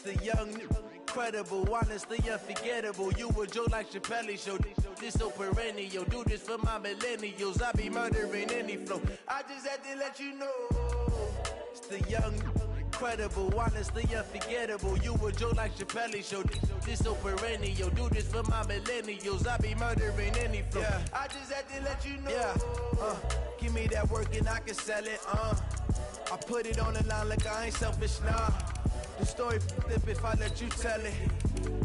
The young, incredible, honestly unforgettable. You a joke like Chappelle Show. This so perennial. Do this for my millennials. I be murdering any flow. I just had to let you know. It's the young, incredible, honestly unforgettable. You a joke like Chappelle Show. This so perennial. Do this for my millennials. I be murdering any flow. Yeah. I just had to let you know. Yeah. Give me that work and I can sell it. I put it on the line like I ain't selfish, nah. The story flip if I let you tell it.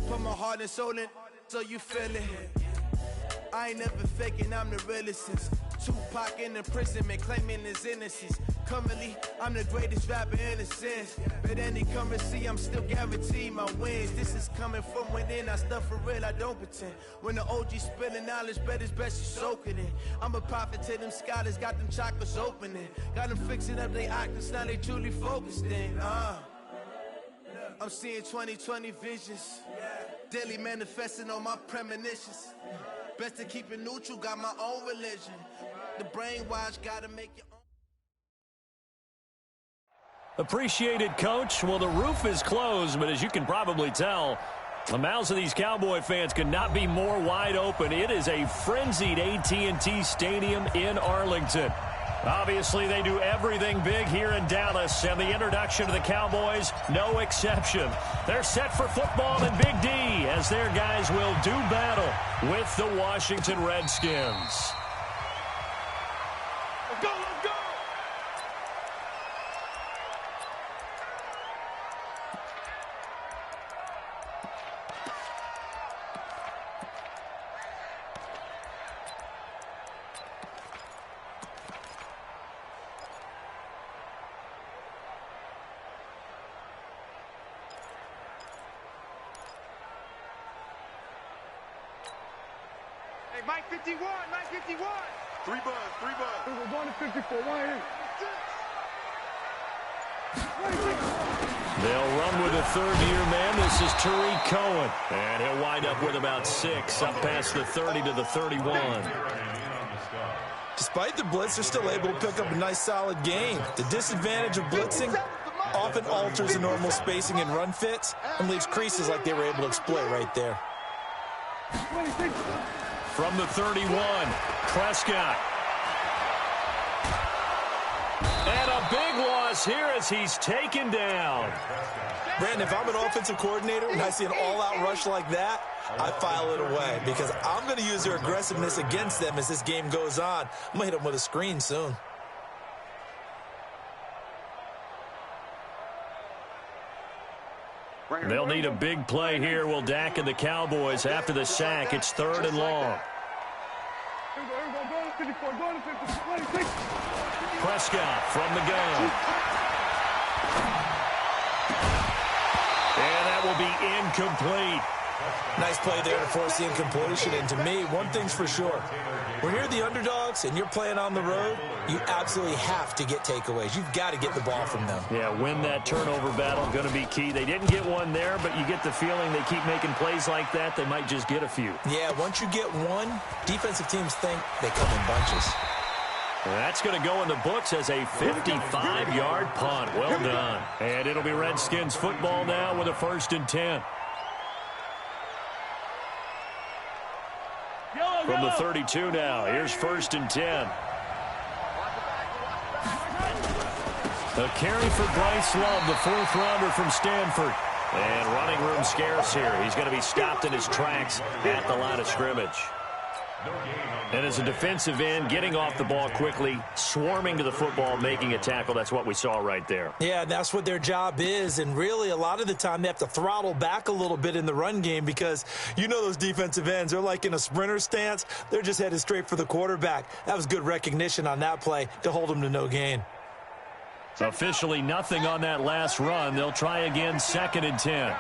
Put my heart and soul in so you feel it. I ain't never faking, I'm the realest since Tupac in imprisonment, claiming his innocence. Currently, I'm the greatest rapper in a sense. But any currency, I'm still guaranteed my wins. This is coming from within, I stuff for real, I don't pretend. When the OG spilling knowledge, bet it's best you soak it in. I'm a prophet to them scholars, got them chakras opening. Got them fixing up they octaves, now they truly focused in. I'm seeing 2020 visions, daily manifesting on my premonitions. Best to keep it neutral, got my own religion. The brainwash, gotta make your own. Appreciated, Coach. Well, the roof is closed, but as you can probably tell, the mouths of these Cowboy fans could not be more wide open. It is a frenzied AT&T Stadium in Arlington. Obviously, they do everything big here in Dallas, and the introduction to the Cowboys, no exception. They're set for football in Big D as their guys will do battle with the Washington Redskins. Let's go, let's go! Mike 51, Mike 51. Three buzz. We're going to 54, one here. They'll run with a third-year man. This is Tariq Cohen. And he'll wind up with about 6, up past the 30 to the 31. Despite the blitz, they're still able to pick up a nice, solid gain. The disadvantage of blitzing often alters the normal spacing and run fits and leaves creases like they were able to exploit right there. From the 31, Prescott. And a big loss here as he's taken down. Brandon, if I'm an offensive coordinator and I see an all-out rush like that, I file it away because I'm going to use their aggressiveness against them as this game goes on. I'm going to hit them with a screen soon. They'll need a big play here, will Dak and the Cowboys. After the sack, it's 3rd and long. Prescott from the gun. And that will be incomplete. Nice play there to force the incompletion. And to me, one thing's for sure. When you're the underdogs and you're playing on the road, you absolutely have to get takeaways. You've got to get the ball from them. Yeah, win that turnover battle, going to be key. They didn't get one there, but you get the feeling they keep making plays like that, they might just get a few. Yeah, once you get one, defensive teams think they come in bunches. That's going to go in the books as a 55-yard punt. Well done. And it'll be Redskins football now with a 1st and 10. From the 32 now, here's 1st and 10. A carry for Bryce Love, the 4th-rounder from Stanford. And running room scarce here. He's going to be stopped in his tracks at the line of scrimmage. And as a defensive end, getting off the ball quickly, swarming to the football, making a tackle, that's what we saw right there. Yeah, that's what their job is. And really, a lot of the time, they have to throttle back a little bit in the run game because you know those defensive ends, they're like in a sprinter stance. They're just headed straight for the quarterback. That was good recognition on that play to hold them to no gain. Officially nothing on that last run. They'll try again, 2nd and 10.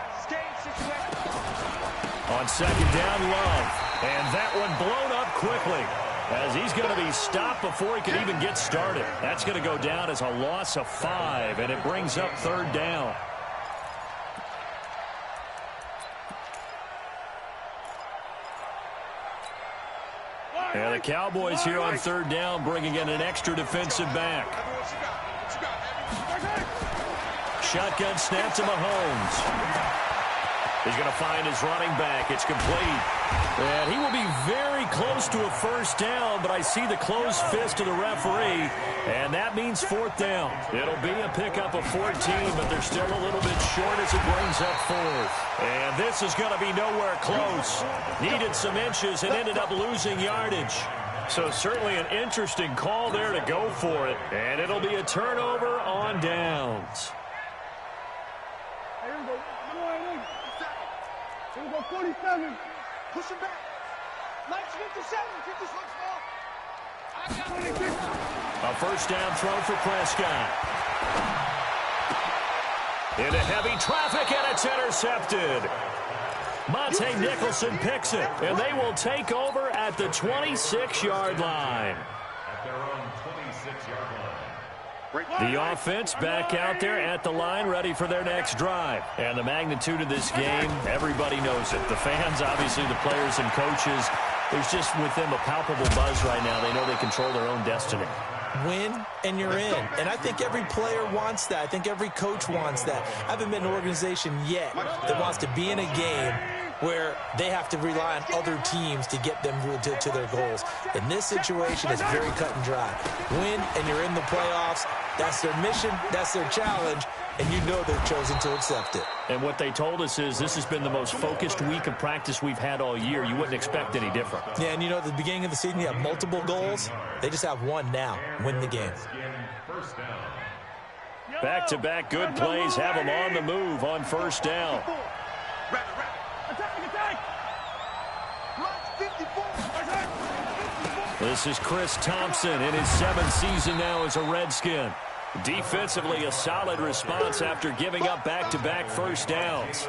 On 2nd down, Love. And that one blown up quickly as he's going to be stopped before he can even get started. That's going to go down as a loss of 5, and it brings up 3rd down. And the Cowboys here on 3rd down bringing in an extra defensive back. Shotgun snap to Mahomes. He's going to find his running back. It's complete. And he will be very close to a first down, but I see the closed fist of the referee, and that means fourth down. It'll be a pickup of 14, but they're still a little bit short as it brings up fourth. And this is going to be nowhere close. Needed some inches and ended up losing yardage. So certainly an interesting call there to go for it, and it'll be a turnover on downs. Here we go, 47. Push him back. 57. Get this one small. I got it. A first down throw for Prescott. Into heavy traffic, and it's intercepted. Monte Nicholson picks it, and they will take over at the 26-yard line. At their own 26-yard line. The offense back out there at the line, ready for their next drive. And the magnitude of this game, everybody knows it. The fans, obviously, the players and coaches, there's just with them a palpable buzz right now. They know they control their own destiny. Win, and you're in. And I think every player wants that. I think every coach wants that. I haven't been in an organization yet that wants to be in a game where they have to rely on other teams to get them to their goals. In this situation, it's very cut and dry. Win, and you're in the playoffs. That's their mission. That's their challenge. And you know they've chosen to accept it. And what they told us is this has been the most focused week of practice we've had all year. You wouldn't expect any different. Yeah, and you know, at the beginning of the season, you have multiple goals. They just have one now. Win the game. Back-to-back good plays have them on the move on first down. This is Chris Thompson in his 7th season now as a Redskin. Defensively, a solid response after giving up back-to-back first downs.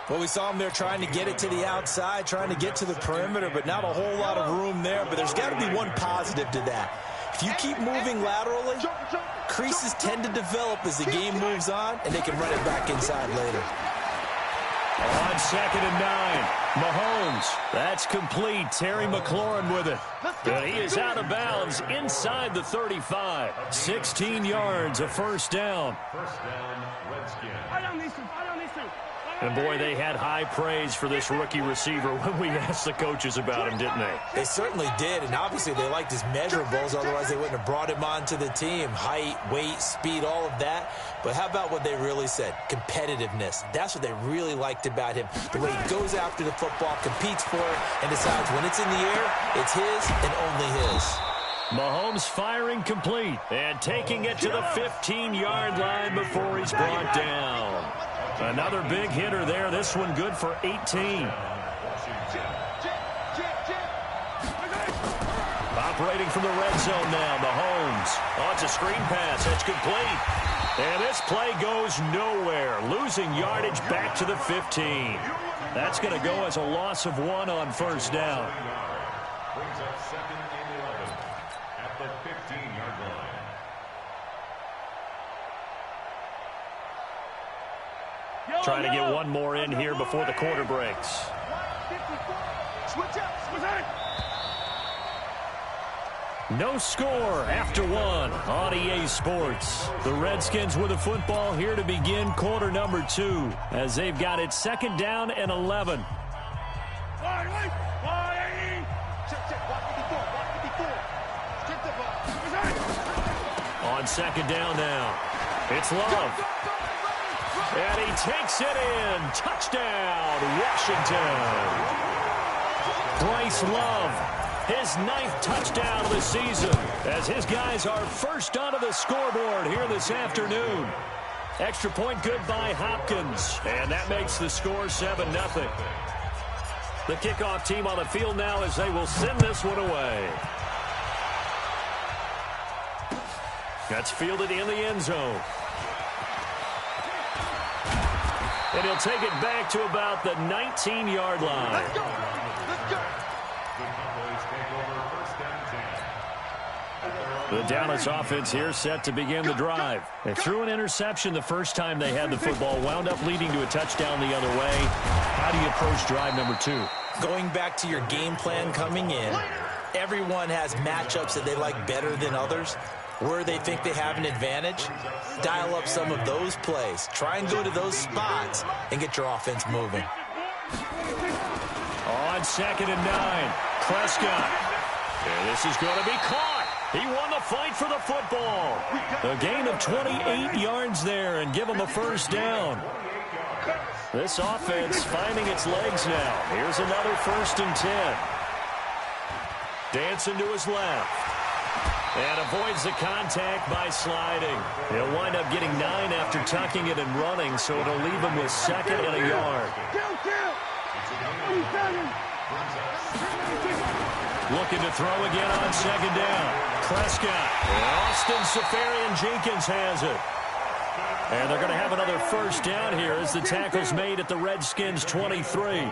Well, we saw him there trying to get it to the outside, trying to get to the perimeter, but not a whole lot of room there. But there's got to be one positive to that. If you keep moving laterally, creases tend to develop as the game moves on, and they can run it back inside later. On 2nd and 9, Mahomes. That's complete. Terry McLaurin with it. And he is out of bounds inside the 35. 16 yards, a first down. First down, Redskins. And, boy, they had high praise for this rookie receiver when we asked the coaches about him, didn't they? They certainly did, and obviously they liked his measurables, otherwise they wouldn't have brought him onto the team. Height, weight, speed, all of that. But how about what they really said? Competitiveness. That's what they really liked about him. The way he goes after the football, competes for it, and decides when it's in the air, it's his and only his. Mahomes firing complete and taking it to the 15-yard line before he's brought down. Another big hitter there. This one good for 18. Operating from the red zone now, Mahomes. Oh, it's a screen pass. It's complete. And this play goes nowhere. Losing yardage back to the 15. That's going to go as a loss of 1 on first down. Brings up 2nd and 11 at the 15-yard line. Trying to get one more in here before the quarter breaks. No score after 1 on EA Sports. The Redskins with the football here to begin quarter number 2 as they've got it 2nd down and 11. On 2nd down now. It's Love. And he takes it in. Touchdown, Washington. Bryce Love, his 9th touchdown of the season, as his guys are first onto the scoreboard here this afternoon. Extra point good by Hopkins, and that makes the score 7-0. The kickoff team on the field now as they will send this one away. That's fielded in the end zone. And he'll take it back to about the 19-yard line. Let's go. Let's go. The Dallas offense here set to begin the drive. They threw an interception the first time they had the football, wound up leading to a touchdown the other way. How do you approach drive number 2? Going back to your game plan coming in, everyone has matchups that they like better than others. where they think they have an advantage, dial up some of those plays. Try and go to those spots and get your offense moving. On 2nd and 9, Prescott. And this is going to be caught. He won the fight for the football. A gain of 28 yards there and give him a first down. This offense finding its legs now. Here's another 1st and 10. Dancing to his left. And avoids the contact by sliding. He'll wind up getting 9 after tucking it and running, so it'll leave him with 2nd and a yard. Looking to throw again on 2nd down. Prescott. Austin Seferian-Jenkins has it. And they're going to have another first down here as the tackle's made at the Redskins' 23.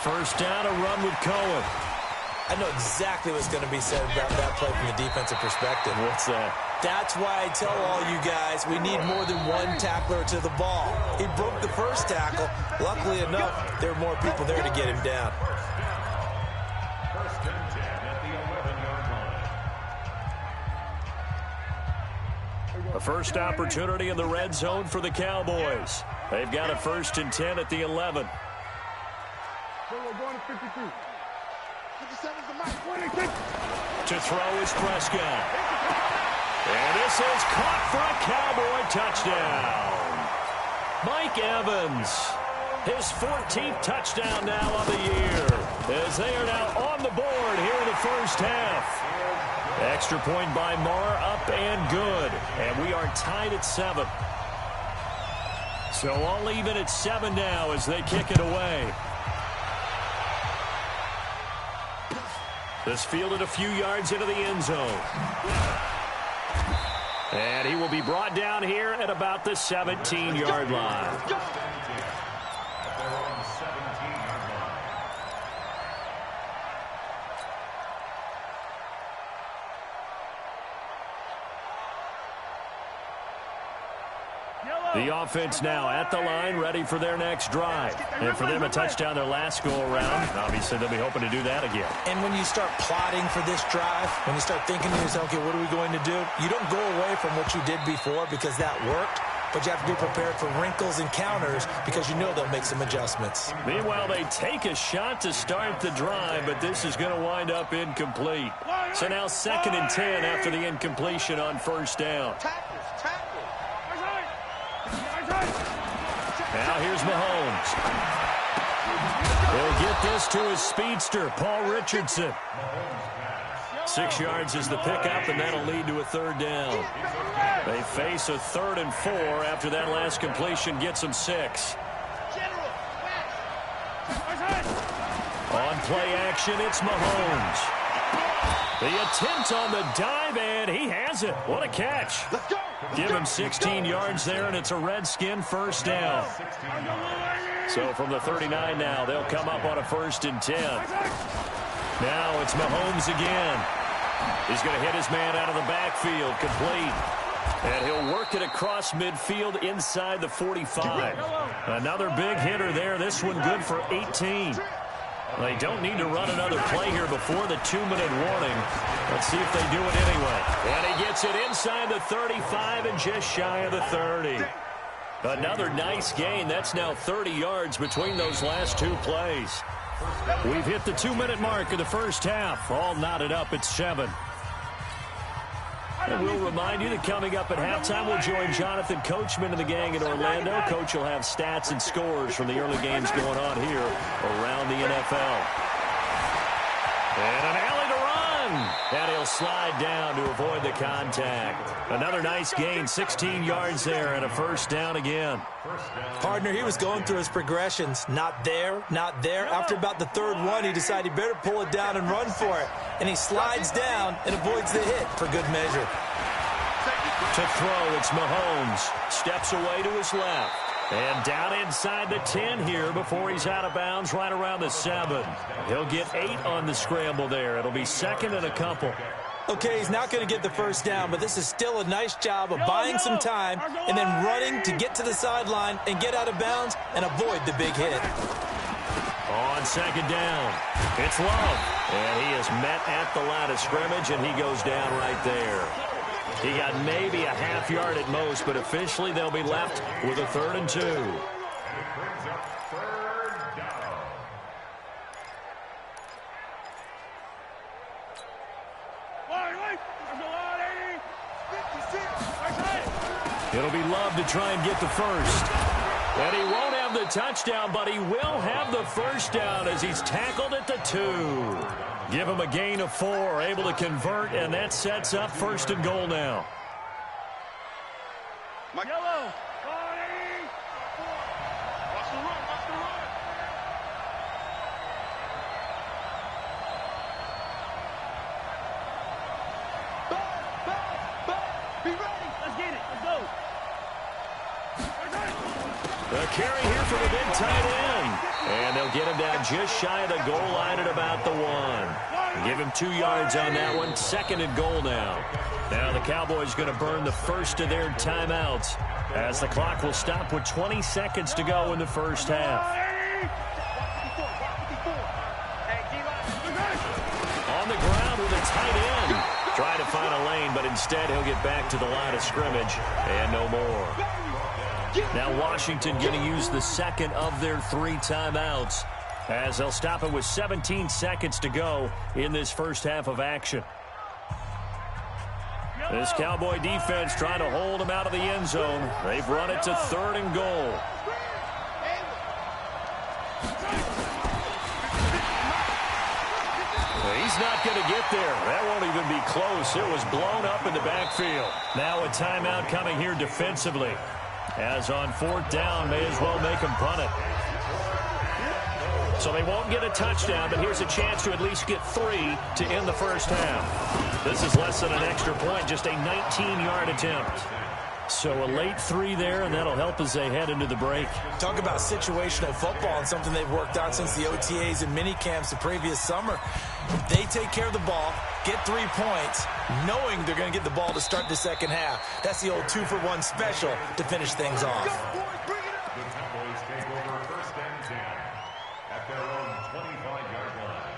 First down, a run with Cohen. I know exactly what's going to be said about that play from the defensive perspective. What's that? That's why I tell all you guys we need more than one tackler to the ball. He broke the first tackle. Luckily enough, there were more people there to get him down. First and 10 at the 11-yard line. A first opportunity in the red zone for the Cowboys. They've got a 1st and 10 at the 11. To throw is Prescott. And this is caught for a Cowboy touchdown. Mike Evans, his 14th touchdown now of the year, as they are now on the board here in the first half. Extra point by Marr, up and good. And we are tied at 7. So all even at 7 now as they kick it away. This fielded a few yards into the end zone. And he will be brought down here at about the 17-yard line. The offense now at the line, ready for their next drive. And for them, a touchdown their last go-around. Obviously, they'll be hoping to do that again. And when you start plotting for this drive, when you start thinking to yourself, okay, what are we going to do? You don't go away from what you did before because that worked, but you have to be prepared for wrinkles and counters because you know they'll make some adjustments. Meanwhile, they take a shot to start the drive, but this is going to wind up incomplete. So now 2nd and 10 after the incompletion on first down. Now here's Mahomes. He'll get this to his speedster, Paul Richardson. 6 yards is the pickup, and that'll lead to a 3rd down. They face a 3rd and 4 after that last completion gets them 6. On play action, it's Mahomes. The attempt on the dive, and he has it. What a catch. Give him 16 yards there, and it's a Redskin first down. So from the 39 now, they'll come up on a 1st and 10. Now it's Mahomes again. He's going to hit his man out of the backfield, complete. And he'll work it across midfield inside the 45. Another big hitter there. This one good for 18. They don't need to run another play here before the 2-minute warning. Let's see if they do it anyway. And he gets it inside the 35 and just shy of the 30. Another nice gain. That's now 30 yards between those last 2 plays. We've hit the 2-minute mark of the first half. All knotted up at 7. And we'll remind you that coming up at halftime, we'll join Jonathan Coachman and the gang in Orlando. Coach will have stats and scores from the early games going on here around the NFL. And an alley to run. And he'll slide down to avoid the contact. Another nice gain, 16 yards there, and a first down again. Partner, he was going through his progressions. Not there, not there. After about the 3rd one, he decided he better pull it down and run for it. And he slides down and avoids the hit for good measure. To throw, it's Mahomes. Steps away to his left. And down inside the 10 here before he's out of bounds right around the 7. He'll get 8 on the scramble there. It'll be 2nd and a couple. Okay, he's not going to get the first down, but this is still a nice job of buying some time and then running to get to the sideline and get out of bounds and avoid the big hit. On second down, it's Love. And he is met at the line of scrimmage, and he goes down right there. He got maybe a half yard at most, but officially they'll be left with a 3rd and 2. And it brings up 3rd down. It'll be Love to try and get the first. And he won't have the touchdown, but he will have the first down as he's tackled at the 2. Give him a gain of 4, able to convert, and that sets up 1st and goal now. Yellow. Watch the run. Watch the run. Be ready. Let's get it. Let's go. The carry here from the big tight end. And they'll get him down just shy of the goal line at about the 1. Give him 2 yards on that one. 2nd and goal now. Now the Cowboys going to burn the first of their timeouts as the clock will stop with 20 seconds to go in the first half. On the ground with a tight end. Trying to find a lane, but instead he'll get back to the line of scrimmage and no more. Now Washington going to use the 2nd of their 3 timeouts as they'll stop it with 17 seconds to go in this first half of action. This Cowboy defense trying to hold him out of the end zone. They've run it to 3rd and goal. He's not going to get there. That won't even be close. It was blown up in the backfield. Now a timeout coming here defensively. As on 4th down, may as well make him punt it. So they won't get a touchdown, but here's a chance to at least get 3 to end the first half. This is less than an extra point, just a 19-yard attempt. So a late 3 there, and that'll help as they head into the break. Talk about situational football and something they've worked on since the OTAs and mini camps the previous summer. They take care of the ball, get 3 points, knowing they're going to get the ball to start the second half. That's the old 2-for-1 special to finish things off. The Cowboys take over 1st and 10 at their own 25-yard line.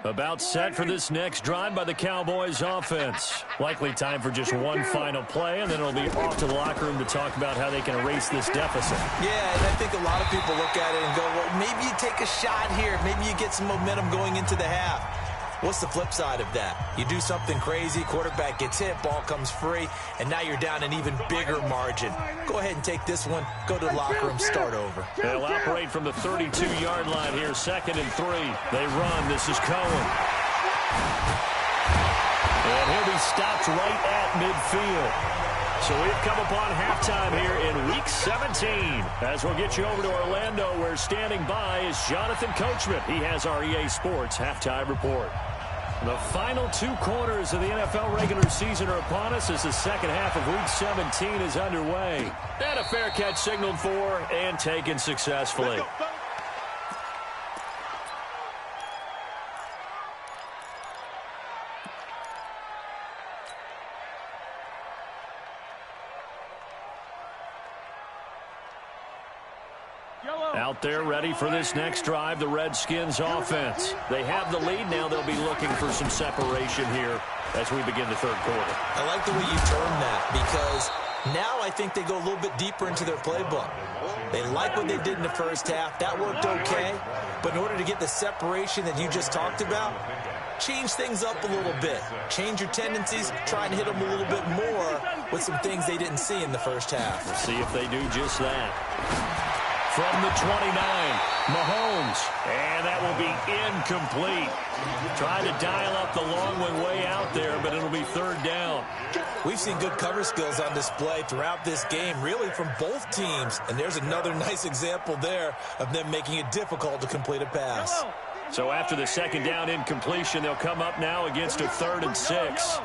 About set for this next drive by the Cowboys offense. Likely time for just one final play, and then it'll be off to the locker room to talk about how they can erase this deficit. Yeah, and I think a lot of people look at it and go, well, maybe you take a shot here. Maybe you get some momentum going into the half. What's the flip side of that? You do something crazy, quarterback gets hit, ball comes free, and now you're down an even bigger margin. Go ahead and take this one, go to the locker room, start over. They'll operate from the 32-yard line here, 2nd and 3. They run. This is Cohen. And he'll be stopped right at midfield. So we've come upon halftime here in Week 17. As we'll get you over to Orlando, where standing by is Jonathan Coachman. He has our EA Sports Halftime Report. The final 2 quarters of the NFL regular season are upon us as the second half of Week 17 is underway. And a fair catch signaled for and taken successfully. Out there ready for this next drive, the Redskins offense. They have the lead now. They'll be looking for some separation here as we begin the 3rd quarter. I like the way you term that because now I think they go a little bit deeper into their playbook. They like what they did in the first half. That worked okay. But in order to get the separation that you just talked about, change things up a little bit. Change your tendencies. Try and hit them a little bit more with some things they didn't see in the first half. We'll see if they do just that. From the 29, Mahomes, and that will be incomplete. Trying to dial up the long one way out there, but it'll be 3rd down. We've seen good cover skills on display throughout this game, really from both teams. And there's another nice example there of them making it difficult to complete a pass. So after the 2nd down incompletion, they'll come up now against a 3rd and 6.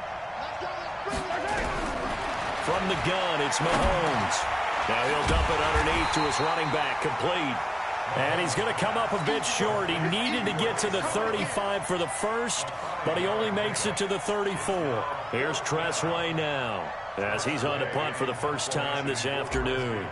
From the gun, it's Mahomes. Now he'll dump it underneath to his running back, complete. And he's going to come up a bit short. He needed to get to the 35 for the first, but he only makes it to the 34. Here's Tressway now, as he's on to punt for the first time this afternoon.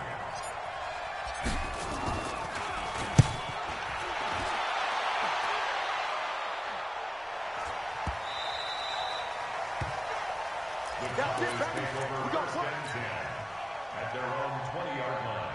At their own 20-yard line.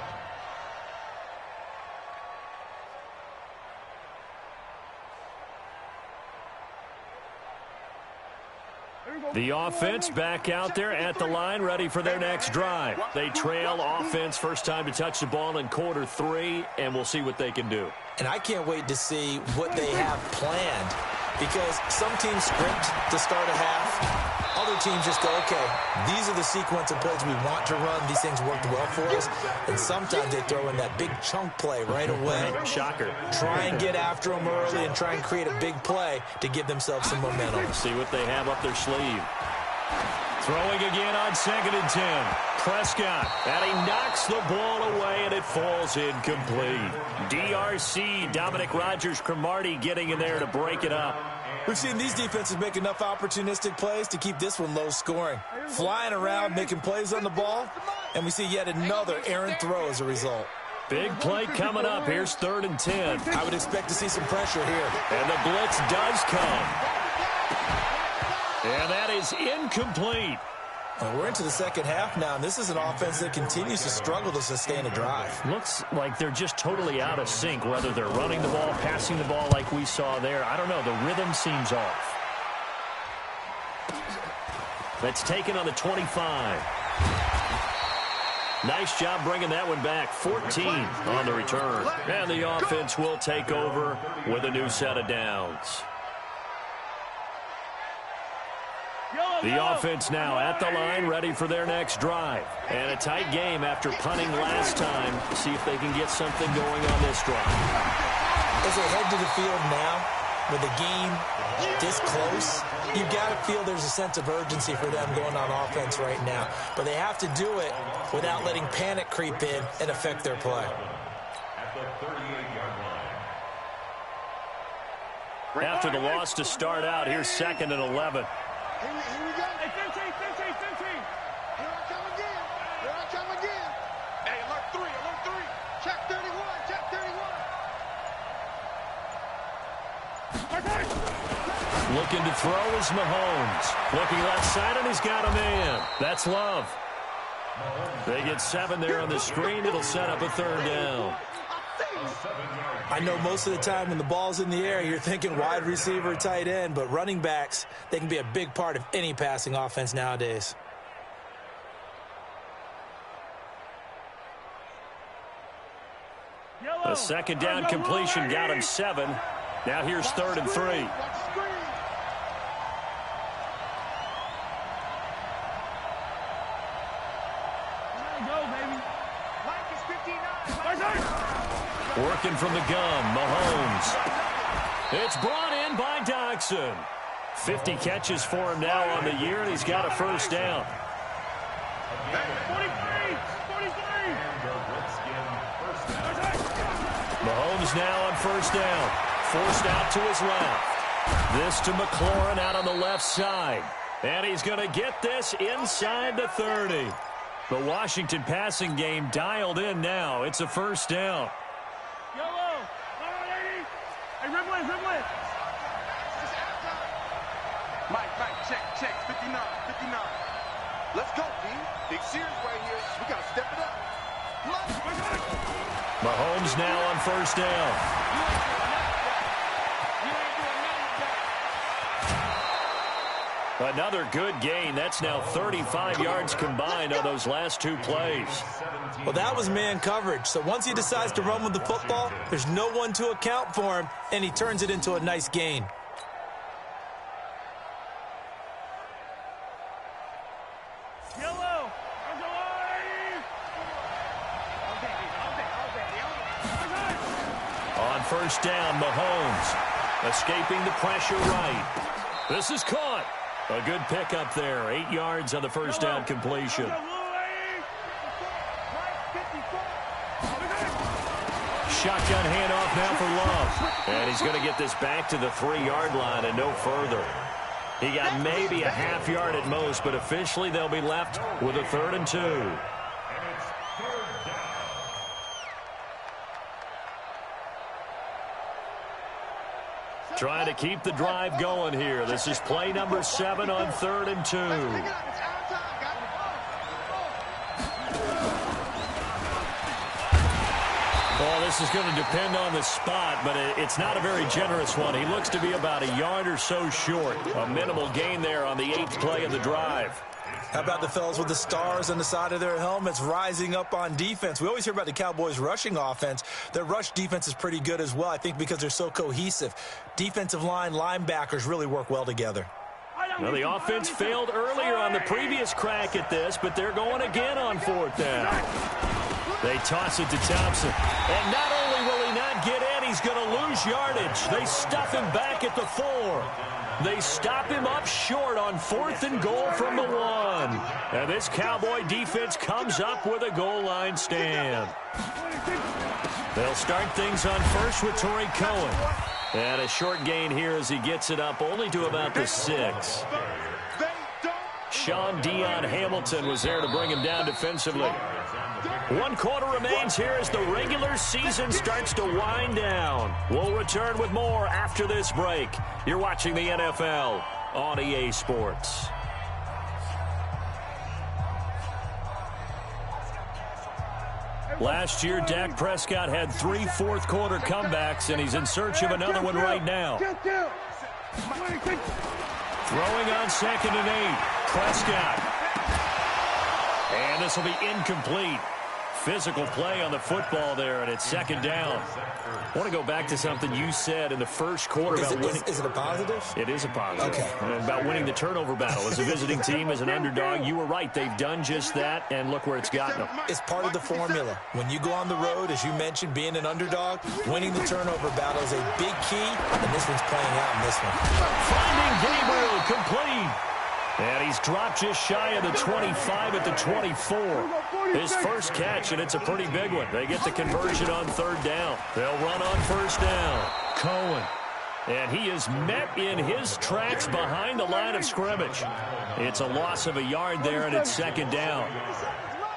The offense back out there at the line, ready for their next drive. They trail offense, first time to touch the ball in quarter 3, and we'll see what they can do. And I can't wait to see what they have planned, because some teams script to start a half. Other teams just go, okay, these are the sequence of plays we want to run. These things worked well for us. And sometimes they throw in that big chunk play right away. Shocker. Try and get after them early and try and create a big play to give themselves some momentum. Let's see what they have up their sleeve. Throwing again on 2nd and 10. Prescott, and he knocks the ball away, and it falls incomplete. DRC, Dominic Rodgers-Cromartie getting in there to break it up. We've seen these defenses make enough opportunistic plays to keep this one low scoring. Flying around, making plays on the ball, and we see yet another errant throw as a result. Big play coming up. Here's 3rd and 10. I would expect to see some pressure here. And the blitz does come. And that is incomplete. Well, we're into the second half now, and this is an offense that continues to struggle to sustain a drive. Looks like they're just totally out of sync, whether they're running the ball, passing the ball like we saw there. I don't know. The rhythm seems off. That's taken on the 25. Nice job bringing that one back. 14 on the return. And the offense will take over with a new set of downs. The offense now at the line, ready for their next drive. And a tight game after punting last time. See if they can get something going on this drive. As they head to the field now, with the game this close, you've got to feel there's a sense of urgency for them going on offense right now. But they have to do it without letting panic creep in and affect their play. At the 38-yard line. After the loss to start out, here's 2nd and 11. Here we go. Hey, 15. Here I come again. Hey, alert 3. Check 31. Looking to throw is Mahomes. Looking left side, and he's got a man. That's Love. They get 7 there on the screen. It'll set up a 3rd down. I know most of the time when the ball's in the air, you're thinking wide receiver, tight end, but running backs, they can be a big part of any passing offense nowadays. A 2nd down completion got him 7. Now here's 3rd and 3. Working from the gun, Mahomes. It's brought in by Dodson. 50 catches for him now on the year, and he's got a 1st down. 43. Mahomes now on 1st down. Forced out to his left. This to McLaurin out on the left side. And he's going to get this inside the 30. The Washington passing game dialed in now. It's a 1st down. Yellow. All right, 80. Hey, Rimley. Mike, check. 59. Let's go, D. Big series right here. We got to step it up. Mahomes now on 1st down. Another good gain. That's now 35 yards combined on those last 2 plays. Well, that was man coverage. So once he decides to run with the football, there's no one to account for him, and he turns it into a nice gain. Yellow. On 1st down, Mahomes escaping the pressure right. This is caught. A good pickup there. 8 yards on the 1st down completion. shotgun handoff now for Love. And he's going to get this back to the 3-yard line and no further. He got maybe a half yard at most, but officially they'll be left with a 3rd and 2. Trying to keep the drive going here. This is play number 7 on 3rd and 2. Well, this is going to depend on the spot, but it's not a very generous one. He looks to be about a yard or so short. A minimal gain there on the 8th play of the drive. How about the fellas with the stars on the side of their helmets rising up on defense? We always hear about the Cowboys' rushing offense. Their rush defense is pretty good as well, I think, because they're so cohesive. Defensive line, linebackers really work well together. Well, the offense failed earlier on the previous crack at this, but they're going again on 4th down. They toss it to Thompson. And not only will he not get in, he's going to lose yardage. They stuff him back at the 4. They stop him up short on 4th and goal from the 1. And this Cowboy defense comes up with a goal line stand. They'll start things on first with Torrey Cohen. And a short gain here as he gets it up only to about the 6. Sean Dion Hamilton was there to bring him down defensively. 1 quarter remains here as the regular season starts to wind down. We'll return with more after this break. You're watching the NFL on EA Sports. Last year, Dak Prescott had 3 fourth-quarter comebacks, and he's in search of another one right now. Throwing on 2nd and 8. Prescott. And this will be incomplete. Physical play on the football there, and it's 2nd down. I want to go back to something you said in the first quarter about winning. Is it a positive? It is a positive. Okay. About winning the turnover battle. As a visiting team, as an underdog, you were right. They've done just that, and look where it's gotten them. It's part of the formula. When you go on the road, as you mentioned, being an underdog, winning the turnover battle is a big key, and this one's playing out in this one. Finding Gabriel complete. And he's dropped just shy of the 25 at the 24. His first catch, and it's a pretty big one. They get the conversion on 3rd down. They'll run on 1st down. Cohen. And he is met in his tracks behind the line of scrimmage. It's a loss of a yard there, and it's 2nd down.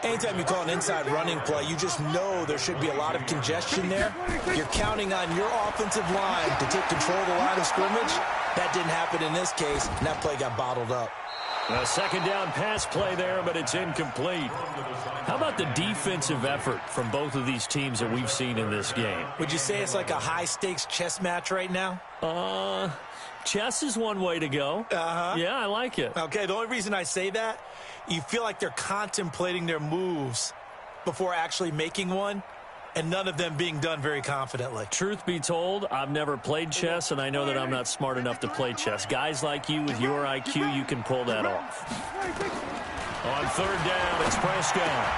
Anytime you call an inside running play, you just know there should be a lot of congestion there. You're counting on your offensive line to take control of the line of scrimmage. That didn't happen in this case, and that play got bottled up. A 2nd down pass play there, but it's incomplete. How about the defensive effort from both of these teams that we've seen in this game? Would you say it's like a high-stakes chess match right now? Chess is one way to go. Yeah, I like it. Okay, the only reason I say that, you feel like they're contemplating their moves before actually making one, and none of them being done very confidently. Truth be told, I've never played chess, and I know that I'm not smart enough to play chess. Guys like you with your IQ, you can pull that off. On 3rd down, it's Prescott.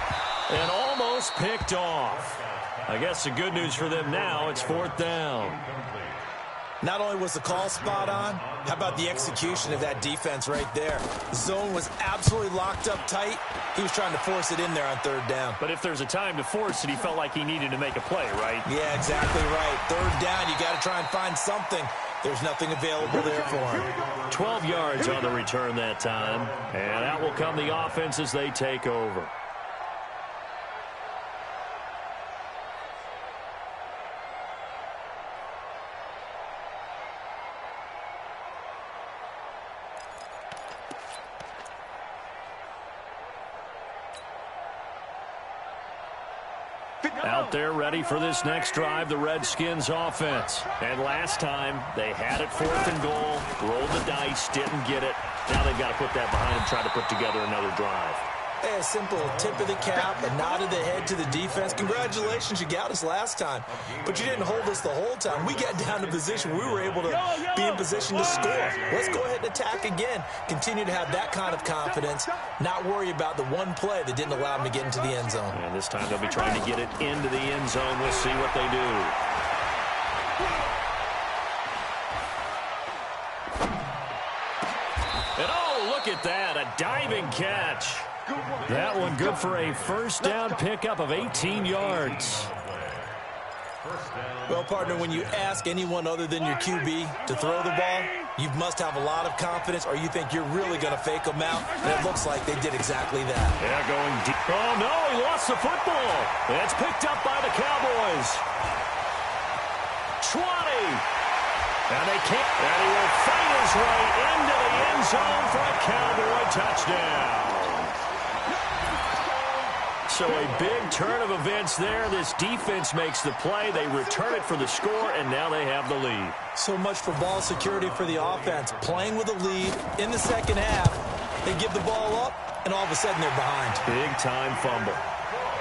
And almost picked off. I guess the good news for them now, it's 4th down. Not only was the call spot on, how about the execution of that defense right there? The zone was absolutely locked up tight. He was trying to force it in there on 3rd down. But if there's a time to force it, he felt like he needed to make a play, right? Yeah, exactly right. 3rd down, you got to try and find something. There's nothing available there for him. 12 yards on the return that time. And out will come the offense as they take over. Out there ready for this next drive, the Redskins offense. And last time, they had it 4th and goal, rolled the dice, didn't get it. Now they've got to put that behind them, try to put together another drive. Hey, a simple tip of the cap, a nod of the head to the defense. Congratulations, you got us last time. But you didn't hold us the whole time. We got down to position where we were able to be in position to score. Let's go ahead and attack again. Continue to have that kind of confidence. Not worry about the one play that didn't allow them to get into the end zone. And this time they'll be trying to get it into the end zone. We'll see what they do. And oh, look at that, a diving catch. That one good for a 1st down pickup of 18 yards. Well, partner, when you ask anyone other than your QB to throw the ball, you must have a lot of confidence, or you think you're really going to fake them out, and it looks like they did exactly that. Yeah, going deep. Oh, no, he lost the football. It's picked up by the Cowboys. 20. And they can't. And he will fight his way into the end zone for a Cowboy touchdown. So a big turn of events there. This defense makes the play. They return it for the score, and now they have the lead. So much for ball security for the offense. Playing with a lead in the second half. They give the ball up, and all of a sudden they're behind. Big-time fumble.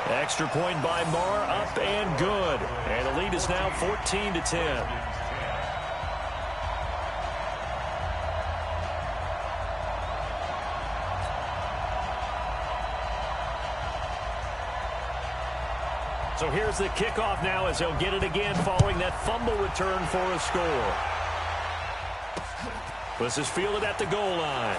Extra point by Marr, up and good. And the lead is now 14-10. So here's the kickoff now as he'll get it again following that fumble return for a score. This is fielded at the goal line.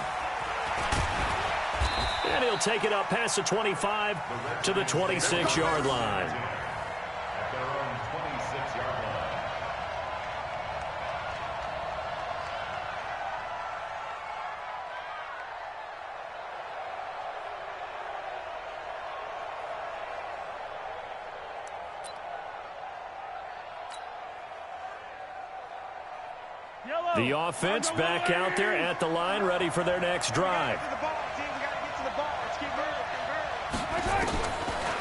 And he'll take it up past the 25 to the 26-yard line. At their own 26-yard line. The offense back out there at the line, ready for their next drive.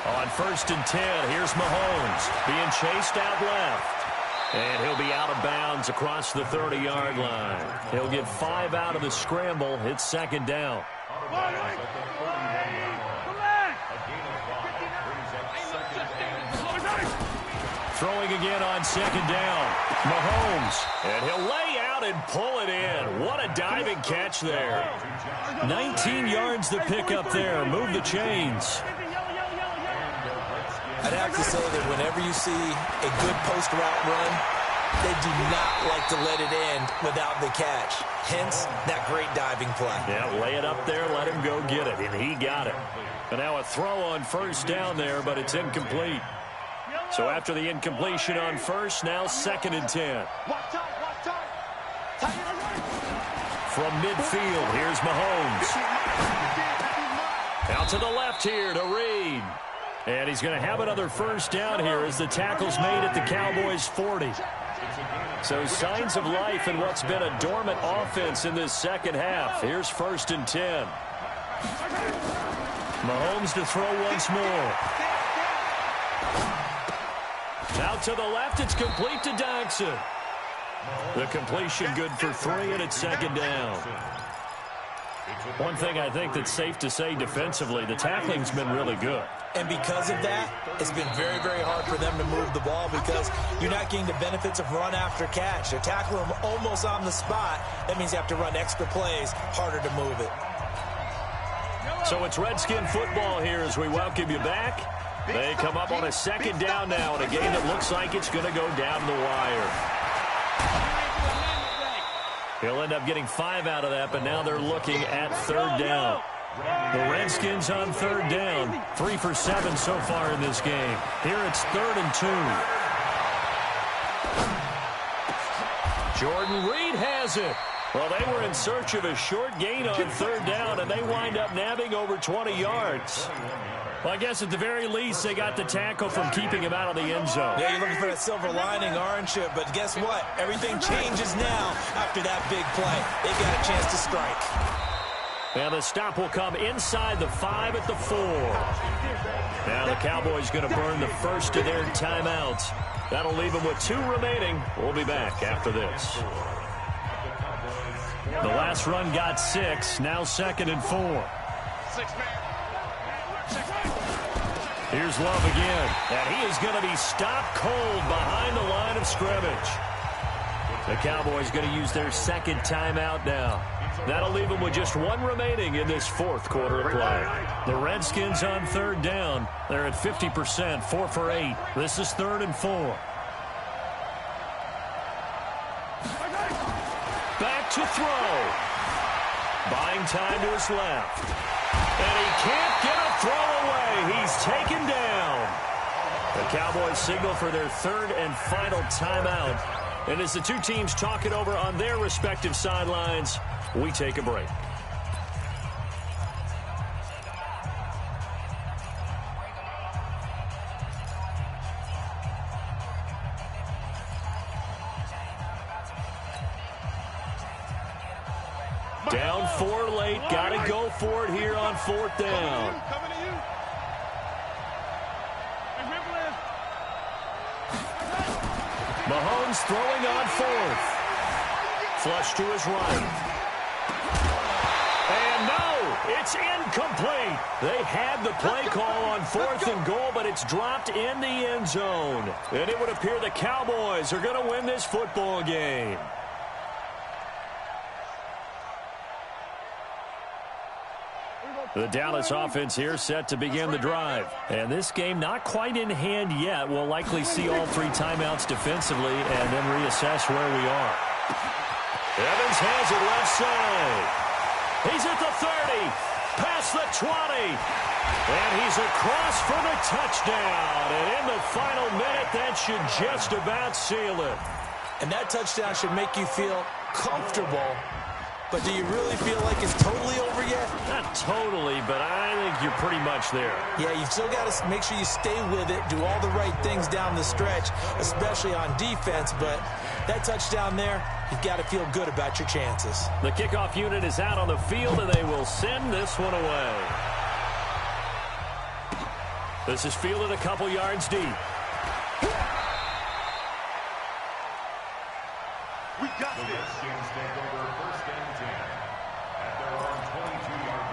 On 1st and 10, here's Mahomes being chased out left. And he'll be out of bounds across the 30-yard line. He'll get 5 out of the scramble. It's second down. Throwing again on second down. Mahomes, and he'll lay out and pull it in. What a diving catch there. 19 yards to pick up there. Move the chains. I'd have to say that whenever you see a good post route run, they do not like to let it end without the catch. Hence, that great diving play. Yeah, lay it up there, let him go get it, and he got it. And now a throw on first down there, but it's incomplete. So after the incompletion on first, now 2nd and 10. From midfield, here's Mahomes. Out to the left here to Reed. And he's going to have another first down here as the tackle's made at the Cowboys' 40. So signs of life in what's been a dormant offense in this second half. Here's 1st and 10. Mahomes to throw once more. Out to the left, it's complete to Dodson. The completion good for 3, and it's 2nd down. One thing I think that's safe to say defensively, the tackling's been really good. And because of that, it's been very, very hard for them to move the ball because you're not getting the benefits of run after catch. They're tackling them almost on the spot. That means you have to run extra plays, harder to move it. So it's Redskin football here as we welcome you back. They come up on a 2nd down now in a game that looks like it's going to go down the wire. He'll end up getting 5 out of that, but now they're looking at 3rd down. The Redskins on 3rd down. 3 for 7 so far in this game. Here it's 3rd and 2. Jordan Reed has it. Well, they were in search of a short gain on 3rd down, and they wind up nabbing over 20 yards. Well, I guess at the very least, they got the tackle from keeping him out of the end zone. Yeah, you're looking for that silver lining, aren't you? But guess what? Everything changes now after that big play. They got a chance to strike. And the stop will come inside the 5 at the 4. Now the Cowboys going to burn the first of their timeouts. That'll leave them with 2 remaining. We'll be back after this. The last run got 6. Now 2nd and 4. Here's Love again. And he is going to be stopped cold behind the line of scrimmage. The Cowboys going to use their 2nd timeout now. That'll leave them with just 1 remaining in this 4th quarter of play. The Redskins on 3rd down. They're at 50%, 4 for 8. This is 3rd and 4. Back to throw. Buying time to his left. And he can't get a throw away. He's taken down. The Cowboys signal for their third and final timeout. And as the two teams talk it over on their respective sidelines, we take a break. Down 4 late. Got to go for it here on 4th down. Mahomes throwing on 4th. Flush to his right. And no, it's incomplete. They had the play call on 4th and goal, but it's dropped in the end zone. And it would appear the Cowboys are going to win this football game. The Dallas offense here set to begin the drive. And this game not quite in hand yet. We'll likely see all 3 timeouts defensively and then reassess where we are. Evans has it left side. He's at the 30, past the 20. And he's across for the touchdown. And in the final minute, that should just about seal it. And that touchdown should make you feel comfortable. But do you really feel like it's totally over yet? Not totally, but I think you're pretty much there. Yeah, you've still got to make sure you stay with it, do all the right things down the stretch, especially on defense. But that touchdown there, you've got to feel good about your chances. The kickoff unit is out on the field, and they will send this one away. This is fielded a couple yards deep. We got this. Redskins take over 1st and 10 at their own 22-yard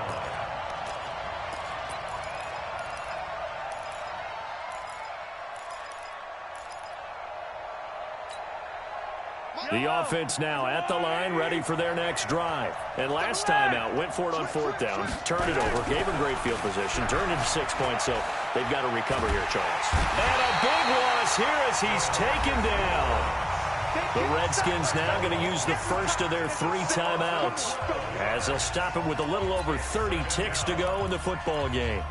line. The offense now at the line, ready for their next drive. And last time out, went for it on 4th down, turned it over, gave them great field position, turned into 6 points, so they've got to recover here, Charles. And a big loss here as he's taken down. The Redskins now going to use the first of their 3 timeouts as they'll stop it with a little over 30 ticks to go in the football game.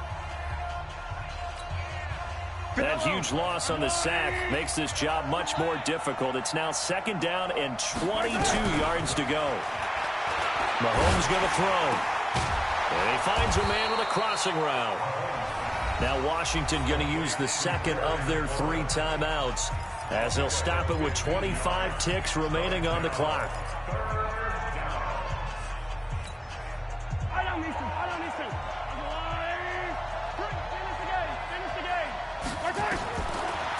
That huge loss on the sack makes this job much more difficult. It's now 2nd down and 22 yards to go. Mahomes going to throw. And he finds a man with a crossing route. Now Washington going to use the second of their 3 timeouts as they'll stop it with 25 ticks remaining on the clock.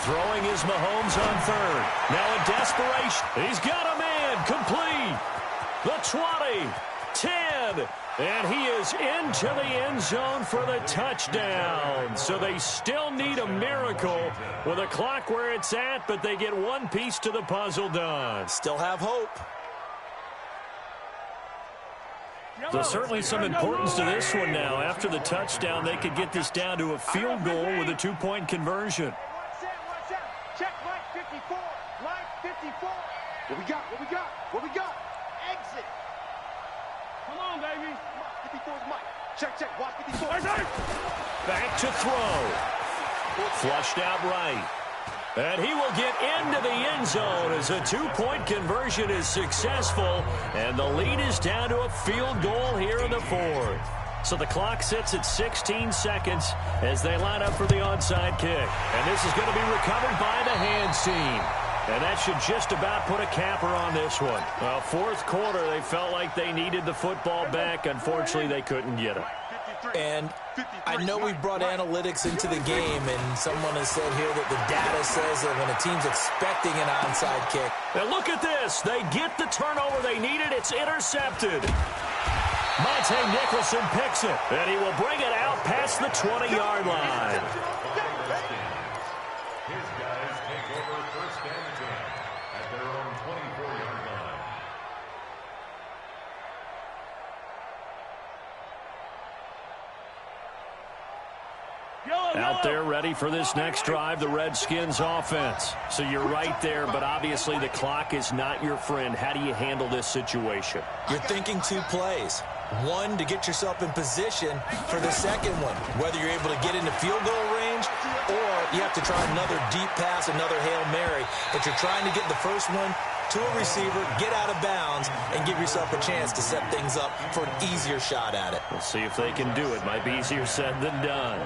Throwing is Mahomes on 3rd. Now in desperation, he's got a man complete. The 20, 10, and he is into the end zone for the touchdown. So they still need a miracle with a clock where it's at, but they get one piece to the puzzle done. Still have hope. There's certainly some importance to this one now. After the touchdown, they could get this down to a field goal with a 2-point conversion. Check line 54. Line 54. What we got? What we got? What we got? Exit. Come on, baby. 54 is Mike. Check. Watch 54. Back to throw. Flushed out right. And he will get into the end zone as a 2-point conversion is successful. And the lead is down to a field goal here in the 4th. So the clock sits at 16 seconds as they line up for the onside kick. And this is going to be recovered by the hands team. And that should just about put a capper on this one. Well, 4th quarter, they felt like they needed the football back. Unfortunately, they couldn't get it. And I know we've brought analytics into the game, and someone has said here that the data says that when a team's expecting an onside kick. Now look at this. They get the turnover they needed. It's intercepted. Monte Nicholson picks it, and he will bring it out past the 20-yard line. His guys take over 1st and 10 at their own 24-yard line. Out there ready for this next drive, the Redskins offense. So you're right there, but obviously the clock is not your friend. How do you handle this situation? You're thinking 2 plays. One, to get yourself in position for the second one, whether you're able to get into field goal range or you have to try another deep pass, another Hail Mary, but you're trying to get the first one to a receiver, get out of bounds, and give yourself a chance to set things up for an easier shot at it. We'll see if they can do it. Might be easier said than done.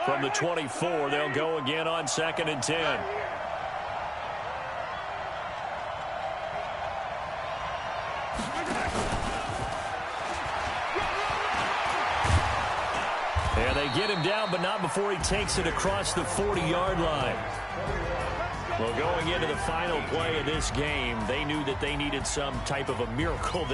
From the 24, they'll go again on 2nd and 10. And they get him down, but not before he takes it across the 40-yard line. Well, going into the final play of this game, they knew that they needed some type of a miracle.